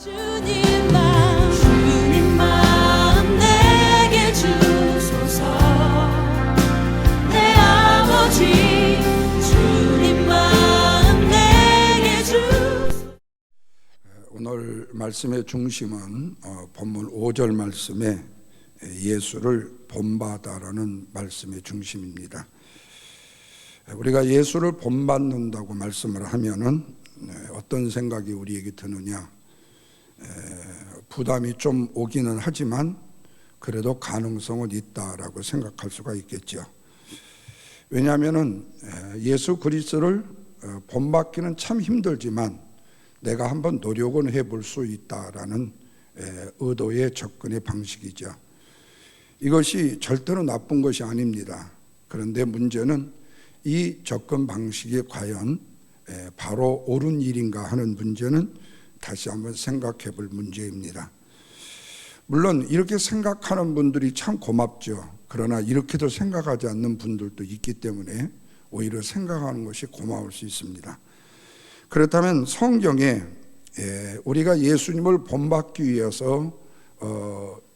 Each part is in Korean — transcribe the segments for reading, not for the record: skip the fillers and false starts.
주님 마음 내게 주소서. 내 아버지 주님 마음 내게 주소서. 오늘 말씀의 중심은 본문 5절 말씀에 예수를 본받아라는 말씀의 중심입니다. 우리가 예수를 본받는다고 말씀을 하면은 어떤 생각이 우리에게 드느냐? 부담이 좀 오기는 하지만 그래도 가능성은 있다라고 생각할 수가 있겠죠. 왜냐하면은 예수 그리스도를 본받기는 참 힘들지만 내가 한번 노력은 해볼 수 있다라는 의도의 접근의 방식이죠. 이것이 절대로 나쁜 것이 아닙니다. 그런데 문제는 이 접근 방식이 과연 바로 옳은 일인가 하는 문제는 다시 한번 생각해 볼 문제입니다. 물론 이렇게 생각하는 분들이 참 고맙죠. 그러나 이렇게도 생각하지 않는 분들도 있기 때문에 오히려 생각하는 것이 고마울 수 있습니다. 그렇다면 성경에 우리가 예수님을 본받기 위해서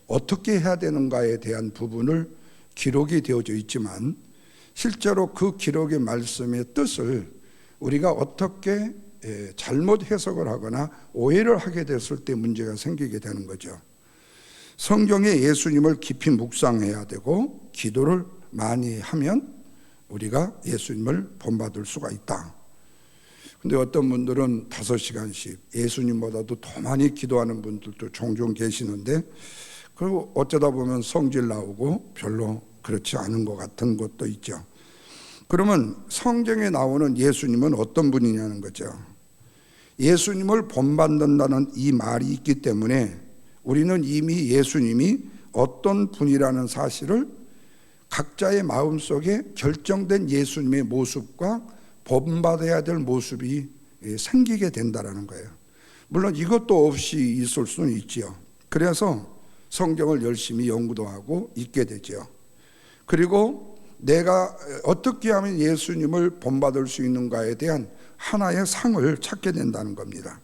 어떻게 해야 되는가에 대한 부분을 기록이 되어져 있지만 실제로 그 기록의 말씀의 뜻을 우리가 어떻게 잘못 해석을 하거나 오해를 하게 됐을 때 문제가 생기게 되는 거죠. 성경에 예수님을 깊이 묵상해야 되고 기도를 많이 하면 우리가 예수님을 본받을 수가 있다. 근데 어떤 분들은 5시간씩 예수님보다도 더 많이 기도하는 분들도 종종 계시는데 그리고 어쩌다 보면 성질 나오고 별로 그렇지 않은 것 같은 것도 있죠. 그러면 성경에 나오는 예수님은 어떤 분이냐는 거죠. 예수님을 본받는다는 이 말이 있기 때문에 우리는 이미 예수님이 어떤 분이라는 사실을 각자의 마음속에 결정된 예수님의 모습과 본받아야 될 모습이 생기게 된다는 거예요. 물론 이것도 없이 있을 수는 있지요. 그래서 성경을 열심히 연구도 하고 읽게 되죠. 그리고 내가 어떻게 하면 예수님을 본받을 수 있는가에 대한 하나의 상을 찾게 된다는 겁니다.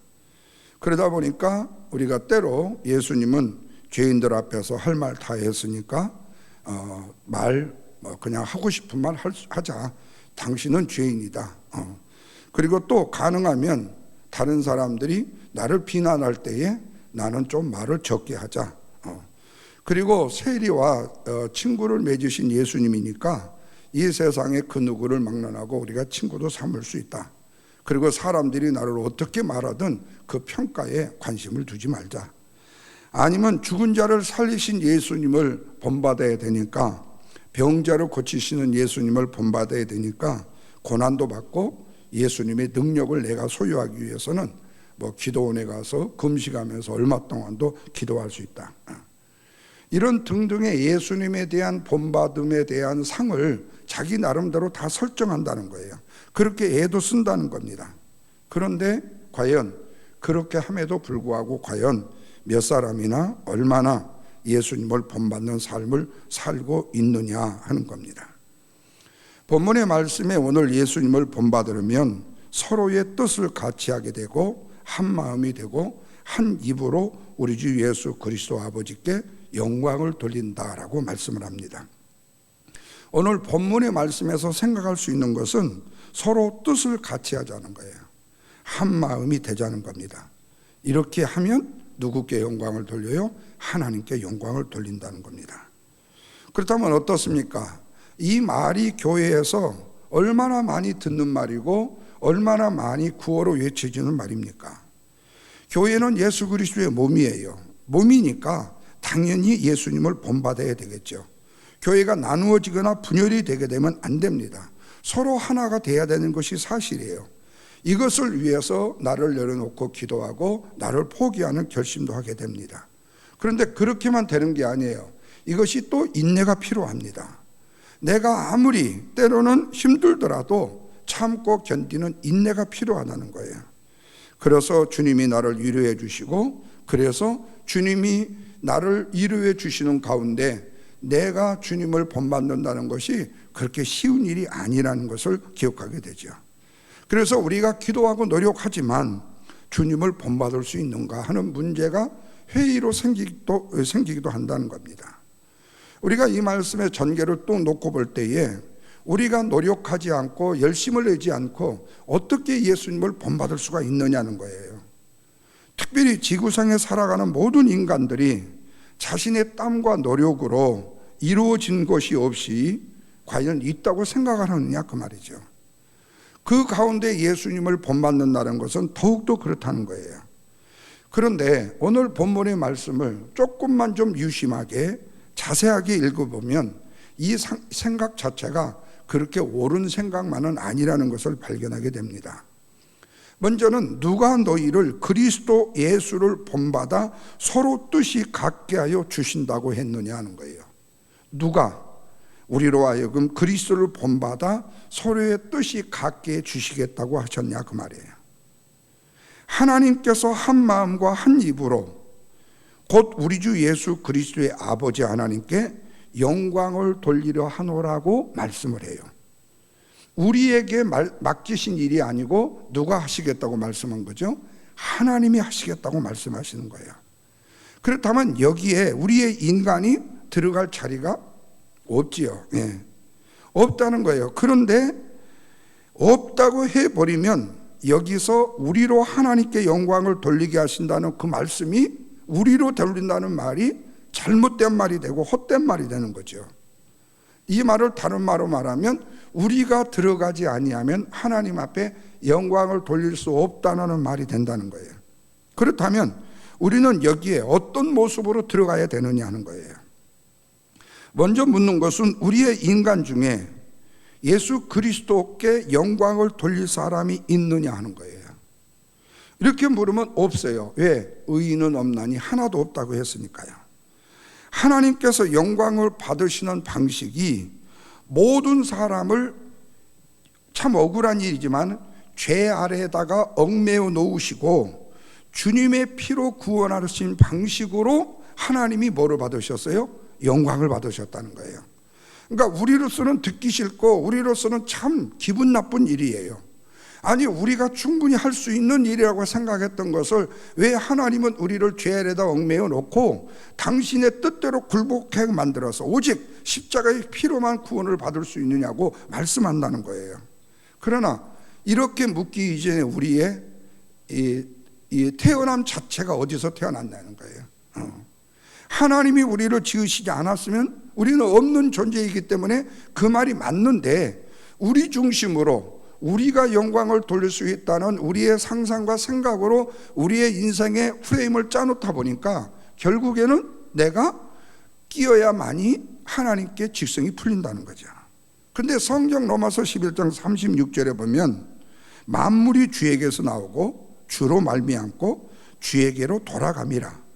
그러다 보니까 우리가 때로 예수님은 죄인들 앞에서 할 말 다 했으니까 그냥 하고 싶은 말 하자. 당신은 죄인이다. 그리고 또 가능하면 다른 사람들이 나를 비난할 때에 나는 좀 말을 적게 하자. 그리고 세리와 친구를 맺으신 예수님이니까 이 세상의 그 누구를 막론하고 우리가 친구도 삼을 수 있다. 그리고 사람들이 나를 어떻게 말하든 그 평가에 관심을 두지 말자. 아니면 죽은 자를 살리신 예수님을 본받아야 되니까 병자를 고치시는 예수님을 본받아야 되니까 고난도 받고 예수님의 능력을 내가 소유하기 위해서는 기도원에 가서 금식하면서 얼마 동안도 기도할 수 있다. 이런 등등의 예수님에 대한 본받음에 대한 상을 자기 나름대로 다 설정한다는 거예요. 그렇게 애도 쓴다는 겁니다. 그런데 과연 그렇게 함에도 불구하고 과연 몇 사람이나 얼마나 예수님을 본받는 삶을 살고 있느냐 하는 겁니다. 본문의 말씀에 오늘 예수님을 본받으려면 서로의 뜻을 같이 하게 되고 한 마음이 되고 한 입으로 우리 주 예수 그리스도 아버지께 영광을 돌린다라고 말씀을 합니다. 오늘 본문의 말씀에서 생각할 수 있는 것은 서로 뜻을 같이 하자는 거예요. 한 마음이 되자는 겁니다. 이렇게 하면 누구께 영광을 돌려요? 하나님께 영광을 돌린다는 겁니다. 그렇다면 어떻습니까? 이 말이 교회에서 얼마나 많이 듣는 말이고 얼마나 많이 구호로 외쳐지는 말입니까? 교회는 예수 그리스도의 몸이에요. 몸이니까 당연히 예수님을 본받아야 되겠죠. 교회가 나누어지거나 분열이 되게 되면 안 됩니다. 서로 하나가 돼야 되는 것이 사실이에요. 이것을 위해서 나를 내려놓고 기도하고 나를 포기하는 결심도 하게 됩니다. 그런데 그렇게만 되는 게 아니에요. 이것이 또 인내가 필요합니다. 내가 아무리 때로는 힘들더라도 참고 견디는 인내가 필요하다는 거예요. 그래서 주님이 나를 위로해 주시고 그래서 주님이 나를 위로해 주시는 가운데 내가 주님을 본받는다는 것이 그렇게 쉬운 일이 아니라는 것을 기억하게 되죠. 그래서 우리가 기도하고 노력하지만 주님을 본받을 수 있는가 하는 문제가 회의로 생기기도 한다는 겁니다. 우리가 이 말씀의 전개를 또 놓고 볼 때에 우리가 노력하지 않고 열심을 내지 않고 어떻게 예수님을 본받을 수가 있느냐는 거예요. 특별히 지구상에 살아가는 모든 인간들이 자신의 땀과 노력으로 이루어진 것이 없이 과연 있다고 생각하느냐 그 말이죠. 그 가운데 예수님을 본받는다는 것은 더욱더 그렇다는 거예요. 그런데 오늘 본문의 말씀을 조금만 좀 유심하게 자세하게 읽어보면 이 생각 자체가 그렇게 옳은 생각만은 아니라는 것을 발견하게 됩니다. 먼저는 누가 너희를 그리스도 예수를 본받아 서로 뜻이 같게 하여 주신다고 했느냐 하는 거예요. 누가 우리로 하여금 그리스도를 본받아 서로의 뜻이 같게 해 주시겠다고 하셨냐 그 말이에요. 하나님께서 한 마음과 한 입으로 곧 우리 주 예수 그리스도의 아버지 하나님께 영광을 돌리려 하노라고 말씀을 해요. 우리에게 맡기신 일이 아니고 누가 하시겠다고 말씀한 거죠? 하나님이 하시겠다고 말씀하시는 거예요. 그렇다면 여기에 우리의 인간이 들어갈 자리가 없지요. 예. 없다는 거예요. 그런데 없다고 해버리면 여기서 우리로 하나님께 영광을 돌리게 하신다는 그 말씀이 우리로 돌린다는 말이 잘못된 말이 되고 헛된 말이 되는 거죠. 이 말을 다른 말로 말하면 우리가 들어가지 아니하면 하나님 앞에 영광을 돌릴 수 없다는 말이 된다는 거예요. 그렇다면 우리는 여기에 어떤 모습으로 들어가야 되느냐 하는 거예요. 먼저 묻는 것은 우리의 인간 중에 예수 그리스도께 영광을 돌릴 사람이 있느냐 하는 거예요. 이렇게 물으면 없어요. 왜? 의인은 없나니 하나도 없다고 했으니까요. 하나님께서 영광을 받으시는 방식이 모든 사람을 참 억울한 일이지만 죄 아래에다가 얽매여 놓으시고 주님의 피로 구원하신 방식으로 하나님이 뭐를 받으셨어요? 영광을 받으셨다는 거예요. 그러니까 우리로서는 듣기 싫고 우리로서는 참 기분 나쁜 일이에요. 아니 우리가 충분히 할 수 있는 일이라고 생각했던 것을 왜 하나님은 우리를 죄 아래에다 얽매여 놓고 당신의 뜻대로 굴복하게 만들어서 오직 십자가의 피로만 구원을 받을 수 있느냐고 말씀한다는 거예요. 그러나 이렇게 묻기 이전에 우리의 이 태어남 자체가 어디서 태어났냐는 거예요. 하나님이 우리를 지으시지 않았으면 우리는 없는 존재이기 때문에 그 말이 맞는데 우리 중심으로 우리가 영광을 돌릴 수 있다는 우리의 상상과 생각으로 우리의 인생의 프레임을 짜놓다 보니까 결국에는 내가 끼어야만이 하나님께 직성이 풀린다는 거죠. 그런데 성경 로마서 11장 36절에 보면 만물이 주에게서 나오고 주로 말미암고 주에게로 돌아감이라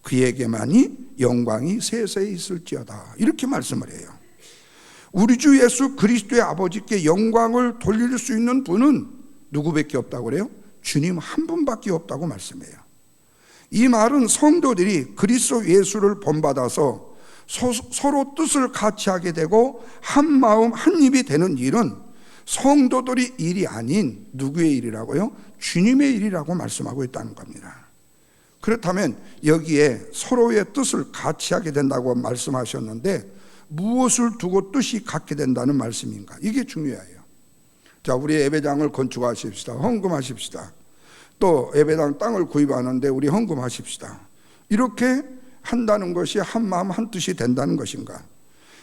그에게만이 영광이 세세에 있을지어다 이렇게 말씀을 해요. 우리 주 예수 그리스도의 아버지께 영광을 돌릴 수 있는 분은 누구밖에 없다고 그래요? 주님 한 분밖에 없다고 말씀해요. 이 말은 성도들이 그리스도 예수를 본받아서 서로 뜻을 같이 하게 되고 한 마음 한 입이 되는 일은 성도들이 일이 아닌 누구의 일이라고요? 주님의 일이라고 말씀하고 있다는 겁니다. 그렇다면 여기에 서로의 뜻을 같이 하게 된다고 말씀하셨는데 무엇을 두고 뜻이 같게 된다는 말씀인가? 이게 중요해요. 자, 우리 예배당을 건축하십시다. 헌금하십시다. 또 예배당 땅을 구입하는데 우리 헌금하십시다. 이렇게 한다는 것이 한 마음 한 뜻이 된다는 것인가?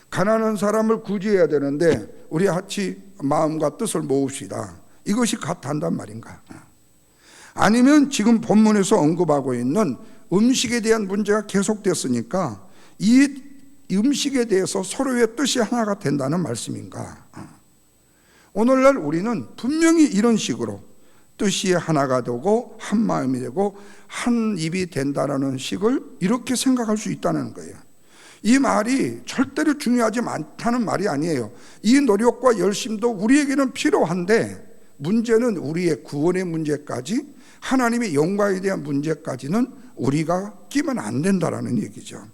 가난한 사람을 구제해야 되는데 우리 같이 마음과 뜻을 모읍시다. 이것이 같한단 말인가? 아니면 지금 본문에서 언급하고 있는 음식에 대한 문제가 계속됐으니까 이 음식에 대해서 서로의 뜻이 하나가 된다는 말씀인가? 오늘날 우리는 분명히 이런 식으로 뜻이 하나가 되고 한 마음이 되고 한 입이 된다는 식을 이렇게 생각할 수 있다는 거예요. 이 말이 절대로 중요하지 않다는 말이 아니에요. 이 노력과 열심도 우리에게는 필요한데 문제는 우리의 구원의 문제까지 하나님의 영광에 대한 문제까지는 우리가 끼면 안 된다는 얘기죠.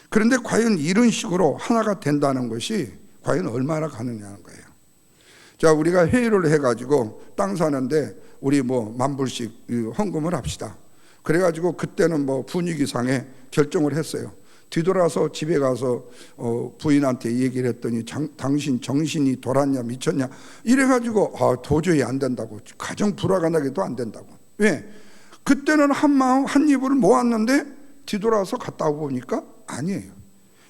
그런데 과연 이런 식으로 하나가 된다는 것이 과연 얼마나 가느냐는 거예요. 자, 우리가 회의를 해가지고 땅 사는데 우리 뭐 10,000불씩 헌금을 합시다. 그래가지고 그때는 뭐 분위기상에 결정을 했어요. 뒤돌아서 집에 가서 부인한테 얘기를 했더니 당신 정신이 돌았냐 미쳤냐 이래가지고 도저히 안 된다고, 가정 불화가 안 된다고. 왜? 그때는 한 마음 한 입을 모았는데 뒤돌아서 갔다 보니까 아니에요.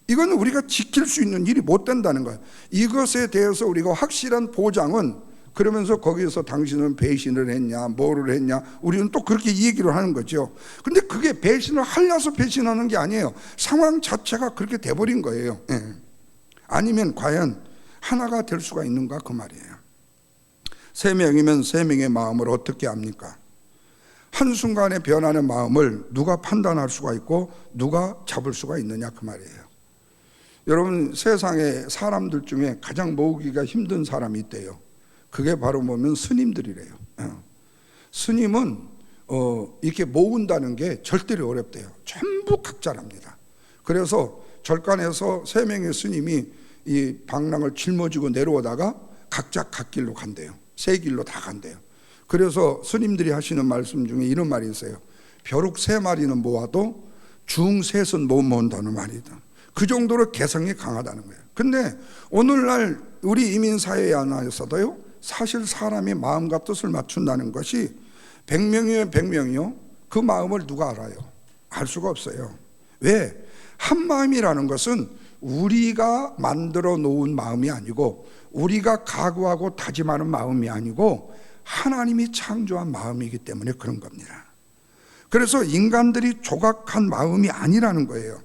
이건 우리가 지킬 수 있는 일이 못 된다는 거예요. 이것에 대해서 우리가 확실한 보장은, 그러면서 거기서 당신은 배신을 했냐 뭐를 했냐 우리는 또 그렇게 얘기를 하는 거죠. 근데 그게 배신을 하려서 배신하는 게 아니에요. 상황 자체가 그렇게 돼버린 거예요. 아니면 과연 하나가 될 수가 있는가 그 말이에요. 3명이면 3명의 마음을 어떻게 압니까? 한순간에 변하는 마음을 누가 판단할 수가 있고 누가 잡을 수가 있느냐 그 말이에요. 여러분, 세상에 사람들 중에 가장 모으기가 힘든 사람이 있대요. 그게 바로 뭐면 스님들이래요. 스님은 이렇게 모은다는 게 절대로 어렵대요. 전부 각자랍니다. 그래서 절간에서 3명의 스님이 이 방랑을 짊어지고 내려오다가 각자 갓길로 간대요. 세 길로 다 간대요. 그래서 스님들이 하시는 말씀 중에 이런 말이 있어요. 벼룩 3마리는 모아도 중 셋은 못 모은다는 말이다. 그 정도로 개성이 강하다는 거예요. 근데 오늘날 우리 이민사회 안에서도요, 사실 사람이 마음과 뜻을 맞춘다는 것이 100명이면 100명이요, 그 마음을 누가 알아요? 알 수가 없어요. 왜? 한 마음이라는 것은 우리가 만들어 놓은 마음이 아니고, 우리가 각오하고 다짐하는 마음이 아니고 하나님이 창조한 마음이기 때문에 그런 겁니다. 그래서 인간들이 조각한 마음이 아니라는 거예요.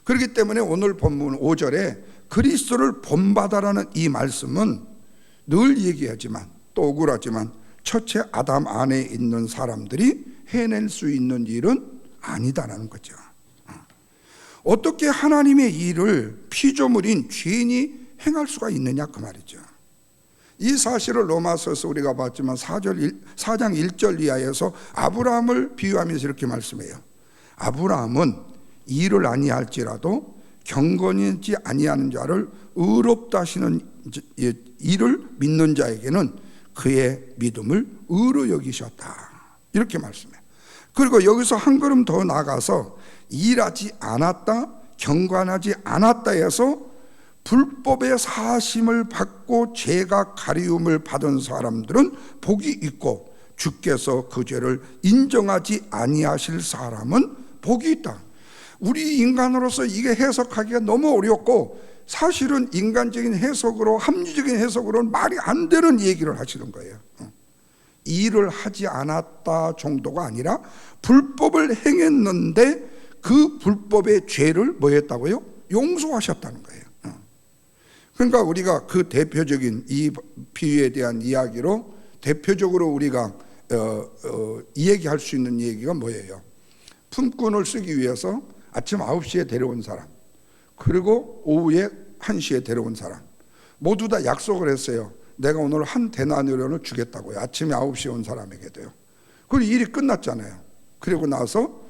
그렇기 때문에 오늘 본문 5절에 그리스도를 본받아라는 이 말씀은 늘 얘기하지만 또 억울하지만 첫째 아담 안에 있는 사람들이 해낼 수 있는 일은 아니다라는 거죠. 어떻게 하나님의 일을 피조물인 죄인이 행할 수가 있느냐 그 말이죠. 이 사실을 로마서에서 우리가 봤지만 4장 1절 이하에서 아브라함을 비유하면서 이렇게 말씀해요. 아브라함은 일을 아니할지라도 경건하지 아니하는 자를 의롭다 하시는 이를 믿는 자에게는 그의 믿음을 의로 여기셨다, 이렇게 말씀해요. 그리고 여기서 한 걸음 더 나가서 일하지 않았다, 경건하지 않았다 해서 불법의 사심을 받고 죄가 가리움을 받은 사람들은 복이 있고 주께서 그 죄를 인정하지 아니하실 사람은 복이 있다. 우리 인간으로서 이게 해석하기가 너무 어렵고, 사실은 인간적인 해석으로, 합리적인 해석으로는 말이 안 되는 얘기를 하시는 거예요. 일을 하지 않았다 정도가 아니라 불법을 행했는데 그 불법의 죄를 뭐 했다고요? 용서하셨다는 거예요. 그러니까 우리가 그 대표적인 이 비유에 대한 이야기로 대표적으로 우리가 얘기할 수 있는 얘기가 뭐예요? 품꾼을 쓰기 위해서 아침 9시에 데려온 사람, 그리고 오후에 1시에 데려온 사람, 모두 다 약속을 했어요. 내가 오늘 한 데나리온을 주겠다고요. 아침에 9시에 온 사람에게도요. 그리고 일이 끝났잖아요. 그리고 나서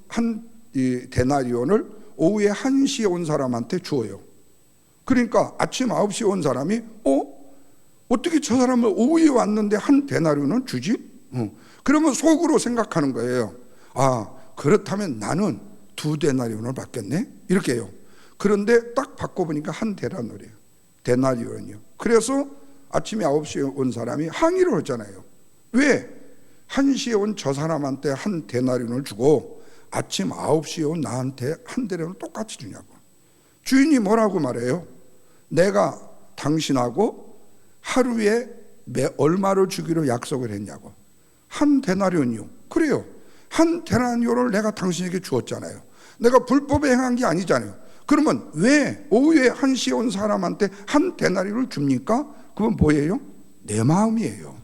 한 데나리온을 오후에 1시에 온 사람한테 주어요. 그러니까 아침 9시에 온 사람이 어떻게 저 사람을 오후에 왔는데 한 데나리온은 주지? 그러면 속으로 생각하는 거예요. 그렇다면 나는 2데나리온을 받겠네? 이렇게 해요. 그런데 딱 바꿔보니까 한 데나리온이요. 그래서 아침에 9시에 온 사람이 항의를 했잖아요. 왜 1시에 온 저 사람한테 한 데나리온을 주고 아침 9시에 온 나한테 한 데나리온을 똑같이 주냐고. 주인이 뭐라고 말해요? 내가 당신하고 하루에 얼마를 주기로 약속을 했냐고. 한 데나리온이요. 그래요. 한 데나리온을 내가 당신에게 주었잖아요. 내가 불법에 행한 게 아니잖아요. 그러면 왜 오후에 1시에 온 사람한테 한 데나리온을 줍니까? 그건 뭐예요? 내 마음이에요.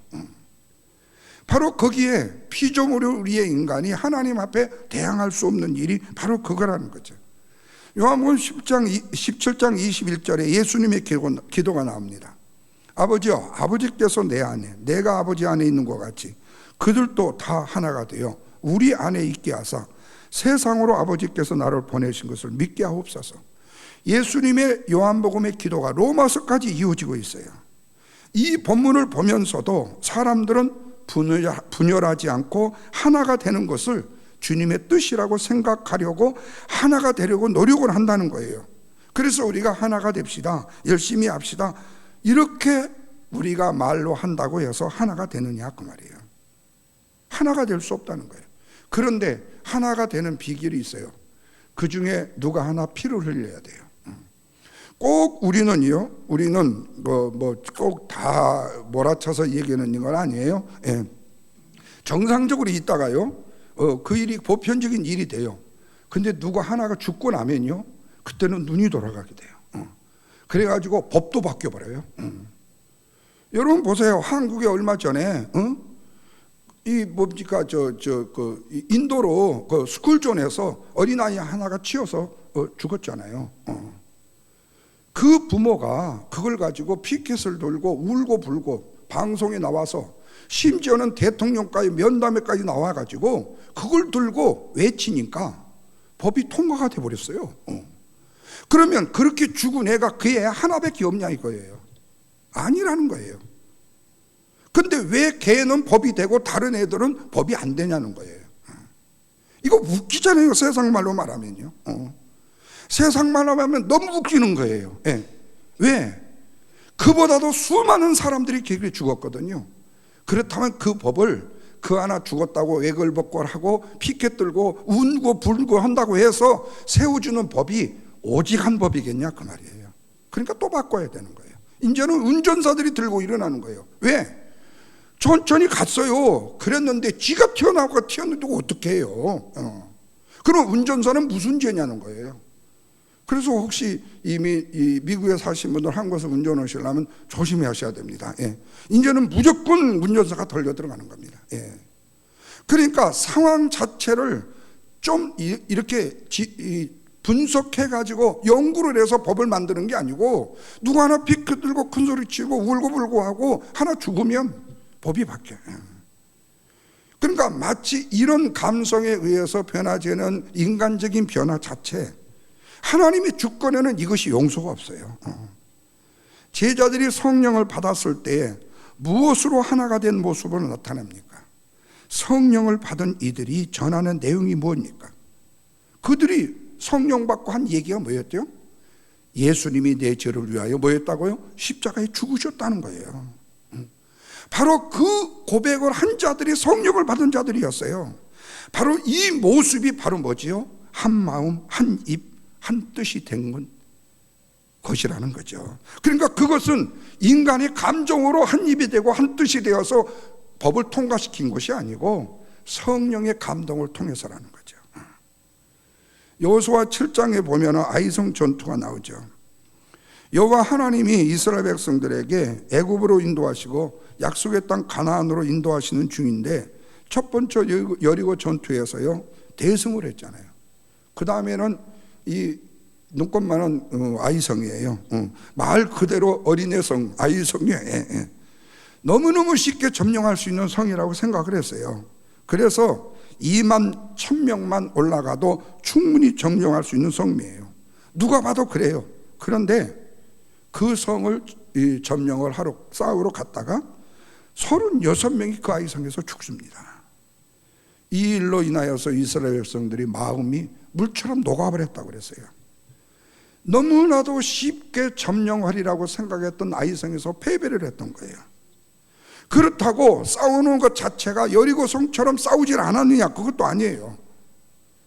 바로 거기에 피조물의 인간이 하나님 앞에 대항할 수 없는 일이 바로 그거라는 거죠. 요한복음 17장 21절에 예수님의 기도가 나옵니다. 아버지여, 아버지께서 내 안에, 내가 아버지 안에 있는 것 같이 그들도 다 하나가 되어 우리 안에 있게 하사 세상으로 아버지께서 나를 보내신 것을 믿게 하옵소서. 예수님의 요한복음의 기도가 로마서까지 이어지고 있어요. 이 본문을 보면서도 사람들은 분열하지 않고 하나가 되는 것을 주님의 뜻이라고 생각하려고 하나가 되려고 노력을 한다는 거예요. 그래서 우리가 하나가 됩시다, 열심히 합시다, 이렇게 우리가 말로 한다고 해서 하나가 되느냐 그 말이에요. 하나가 될 수 없다는 거예요. 그런데 하나가 되는 비결이 있어요. 그 중에 누가 하나 피를 흘려야 돼요. 꼭 우리는 꼭 다 몰아쳐서 얘기하는 건 아니에요. 예. 정상적으로 있다가요, 그 일이 보편적인 일이 돼요. 근데 누가 하나가 죽고 나면요, 그때는 눈이 돌아가게 돼요. 그래가지고 법도 바뀌어 버려요. 여러분 보세요. 한국에 얼마 전에 이 뭡니까 인도로 그 스쿨존에서 어린아이 하나가 치여서 죽었잖아요. 그 부모가 그걸 가지고 피켓을 들고 울고 불고 방송에 나와서 심지어는 대통령까지 면담회까지 나와가지고 그걸 들고 외치니까 법이 통과가 돼버렸어요. 그러면 그렇게 죽은 애가 그 애 하나밖에 없냐 이거예요. 아니라는 거예요. 근데 왜 걔는 법이 되고 다른 애들은 법이 안 되냐는 거예요. 이거 웃기잖아요. 세상 말로 말하면요. 세상 말로 하면 너무 웃기는 거예요. 예. 왜? 그보다도 수많은 사람들이 길게 죽었거든요. 그렇다면 그 법을 그 하나 죽었다고 외걸복걸하고 피켓 들고 운고 불고 한다고 해서 세워주는 법이 오직 한 법이겠냐 그 말이에요. 그러니까 또 바꿔야 되는 거예요. 이제는 운전사들이 들고 일어나는 거예요. 왜? 천천히 갔어요. 그랬는데 지가 튀어나오고 튀었는데 어떻게 해요? 그럼 운전사는 무슨 죄냐는 거예요. 그래서 혹시 이미 미국에 사신 분들 한국에서 운전하시려면 조심하셔야 됩니다. 예. 이제는 무조건 운전사가 덜려 들어가는 겁니다. 예. 그러니까 상황 자체를 좀 이렇게 분석해가지고 연구를 해서 법을 만드는 게 아니고 누구 하나 피켓 들고 큰 소리 치고 울고불고 하고 하나 죽으면 법이 바뀌어요. 그러니까 마치 이런 감성에 의해서 변화되는 인간적인 변화 자체, 하나님의 주권에는 이것이 용서가 없어요. 제자들이 성령을 받았을 때 무엇으로 하나가 된 모습으로 나타납니까? 성령을 받은 이들이 전하는 내용이 뭡니까? 그들이 성령 받고 한 얘기가 뭐였대요? 예수님이 내 죄를 위하여 뭐였다고요? 십자가에 죽으셨다는 거예요. 바로 그 고백을 한 자들이 성령을 받은 자들이었어요. 바로 이 모습이 바로 뭐지요? 한 마음, 한 입, 한 뜻이 된 것이라는 거죠. 그러니까 그것은 인간의 감정으로 한 입이 되고 한 뜻이 되어서 법을 통과시킨 것이 아니고 성령의 감동을 통해서라는 거죠. 여호수아 7장에 보면 아이성 전투가 나오죠. 여호와 하나님이 이스라엘 백성들에게 애굽으로 인도하시고 약속의 땅 가나안으로 인도하시는 중인데 첫 번째 여리고 전투에서요 대승을 했잖아요. 그 다음에는 이 눈꽃 많은 아이성이에요. 말 그대로 어린애 성 아이성이에요. 너무너무 쉽게 점령할 수 있는 성이라고 생각을 했어요. 그래서 2만 1000명만 올라가도 충분히 점령할 수 있는 성이에요. 누가 봐도 그래요. 그런데 그 성을 점령을 하러 싸우러 갔다가 36명이 그 아이성에서 죽습니다. 이 일로 인하여서 이스라엘 백성들이 마음이 물처럼 녹아버렸다고 그랬어요. 너무나도 쉽게 점령하리라고 생각했던 아이성에서 패배를 했던 거예요. 그렇다고 싸우는 것 자체가 여리고성처럼 싸우질 않았느냐? 그것도 아니에요.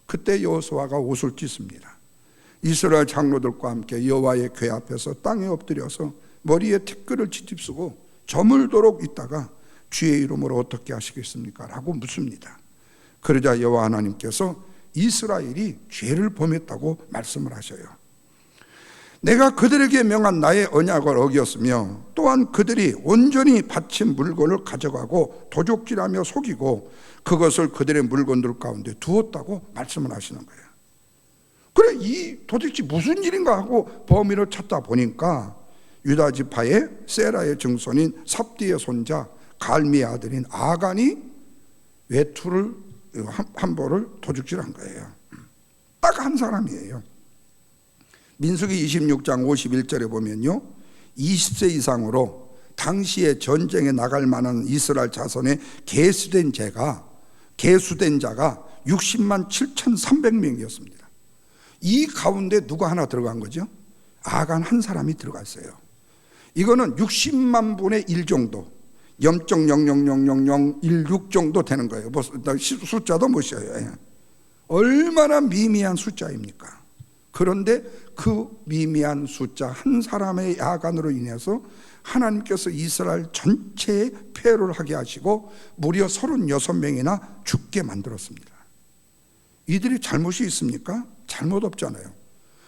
그때 여호수아가 옷을 찢습니다. 이스라엘 장로들과 함께 여호와의 궤 앞에서 땅에 엎드려서 머리에 티끌을 찢집쓰고 저물도록 있다가 주의 이름으로 어떻게 하시겠습니까? 라고 묻습니다. 그러자 여호와 하나님께서 이스라엘이 죄를 범했다고 말씀을 하셔요. 내가 그들에게 명한 나의 언약을 어겼으며 또한 그들이 온전히 바친 물건을 가져가고 도적질하며 속이고 그것을 그들의 물건들 가운데 두었다고 말씀을 하시는 거예요. 그래 이 도대체 무슨 일인가 하고 범인을 찾다 보니까 유다 지파의 세라의 증손인 삽디의 손자 갈미의 아들인 아간이 외투를 한 벌을 도둑질한 거예요. 딱 한 사람이에요. 민수기 26장 51절에 보면요 20세 이상으로 당시에 전쟁에 나갈 만한 이스라엘 자손의 계수된 자가 60만 7,300명이었습니다. 이 가운데 누가 하나 들어간 거죠? 아간 한 사람이 들어갔어요. 이거는 60만 분의 1 정도, 0.000016 정도 되는 거예요. 숫자도 못 쉬어요. 얼마나 미미한 숫자입니까? 그런데 그 미미한 숫자 한 사람의 야간으로 인해서 하나님께서 이스라엘 전체에 폐해를 하게 하시고 무려 36명이나 죽게 만들었습니다. 이들이 잘못이 있습니까? 잘못 없잖아요.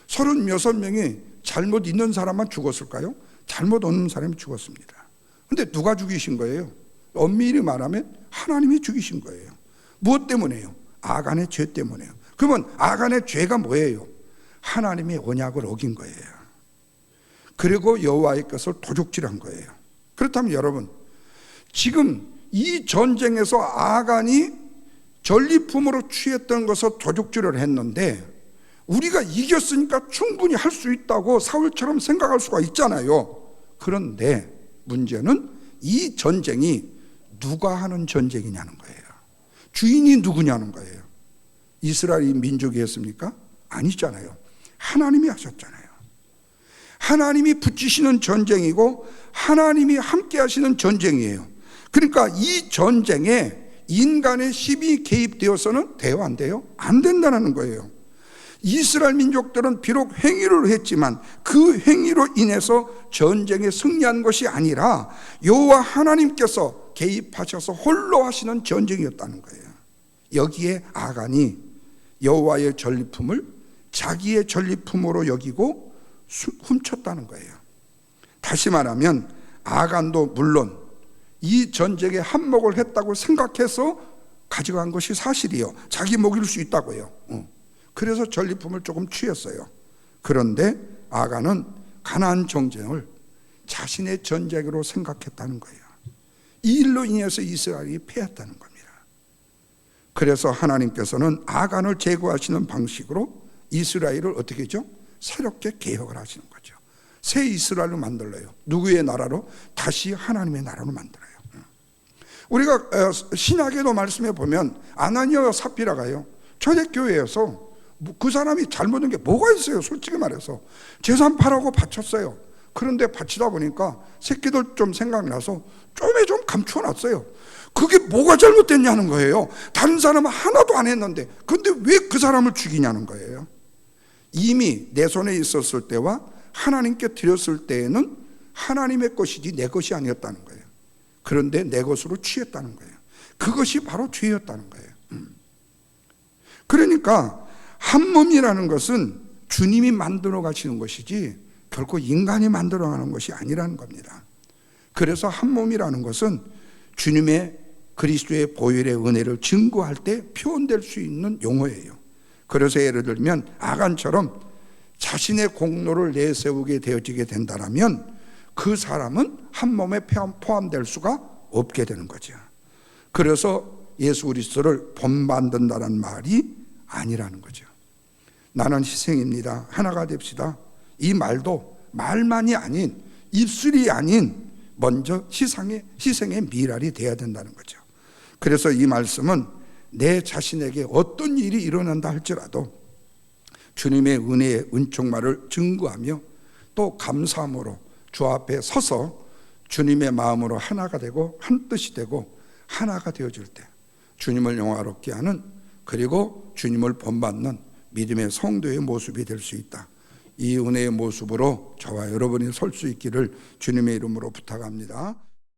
36명이 잘못 있는 사람만 죽었을까요? 잘못 없는 사람이 죽었습니다. 근데 누가 죽이신 거예요? 엄밀히 말하면 하나님이 죽이신 거예요. 무엇 때문에요? 아간의 죄 때문에요. 그러면 아간의 죄가 뭐예요? 하나님의 언약을 어긴 거예요. 그리고 여호와의 것을 도둑질한 거예요. 그렇다면 여러분, 지금 이 전쟁에서 아간이 전리품으로 취했던 것을 도둑질을 했는데 우리가 이겼으니까 충분히 할 수 있다고 사울처럼 생각할 수가 있잖아요. 그런데 문제는 이 전쟁이 누가 하는 전쟁이냐는 거예요. 주인이 누구냐는 거예요. 이스라엘이 민족이 했습니까? 아니잖아요. 하나님이 하셨잖아요. 하나님이 붙이시는 전쟁이고 하나님이 함께 하시는 전쟁이에요. 그러니까 이 전쟁에 인간의 힘이 개입되어서는 돼요, 안 돼요? 안 된다는 거예요. 이스라엘 민족들은 비록 행위를 했지만 그 행위로 인해서 전쟁에 승리한 것이 아니라 여호와 하나님께서 개입하셔서 홀로 하시는 전쟁이었다는 거예요. 여기에 아간이 여호와의 전리품을 자기의 전리품으로 여기고 훔쳤다는 거예요. 다시 말하면 아간도 물론 이 전쟁에 한몫을 했다고 생각해서 가져간 것이 사실이에요. 자기 목일 수 있다고요. 그래서 전리품을 조금 취했어요. 그런데 아간은 가나안 전쟁을 자신의 전쟁으로 생각했다는 거예요. 이 일로 인해서 이스라엘이 패했다는 겁니다. 그래서 하나님께서는 아간을 제거하시는 방식으로 이스라엘을 어떻게 하죠? 새롭게 개혁을 하시는 거죠. 새 이스라엘을 만들어요. 누구의 나라로? 다시 하나님의 나라로 만들어요. 우리가 신약에도 말씀해 보면 아나니아와 삽비라가요, 초대교회에서 그 사람이 잘못한 게 뭐가 있어요? 솔직히 말해서 재산 팔아고 바쳤어요. 그런데 바치다 보니까 새끼들 좀 생각나서 좀에 좀 감춰놨어요. 그게 뭐가 잘못됐냐는 거예요. 다른 사람은 하나도 안 했는데 근데 왜 그 사람을 죽이냐는 거예요. 이미 내 손에 있었을 때와 하나님께 드렸을 때에는 하나님의 것이지 내 것이 아니었다는 거예요. 그런데 내 것으로 취했다는 거예요. 그것이 바로 죄였다는 거예요. 그러니까 한 몸이라는 것은 주님이 만들어 가시는 것이지 결코 인간이 만들어 가는 것이 아니라는 겁니다. 그래서 한 몸이라는 것은 주님의 그리스도의 보혈의 은혜를 증거할 때 표현될 수 있는 용어예요. 그래서 예를 들면 아간처럼 자신의 공로를 내세우게 되어지게 된다면 그 사람은 한 몸에 포함될 수가 없게 되는 거죠. 그래서 예수 그리스도를 본받는다는 말이 아니라는 거죠. 나는 희생입니다. 하나가 됩시다. 이 말도 말만이 아닌, 입술이 아닌 먼저 희생의 미랄이 돼야 된다는 거죠. 그래서 이 말씀은 내 자신에게 어떤 일이 일어난다 할지라도 주님의 은혜의 은총말을 증거하며 또 감사함으로 주 앞에 서서 주님의 마음으로 하나가 되고 한 뜻이 되고 하나가 되어질 때 주님을 영화롭게 하는, 그리고 주님을 본받는 믿음의 성도의 모습이 될 수 있다. 이 은혜의 모습으로 저와 여러분이 설 수 있기를 주님의 이름으로 부탁합니다.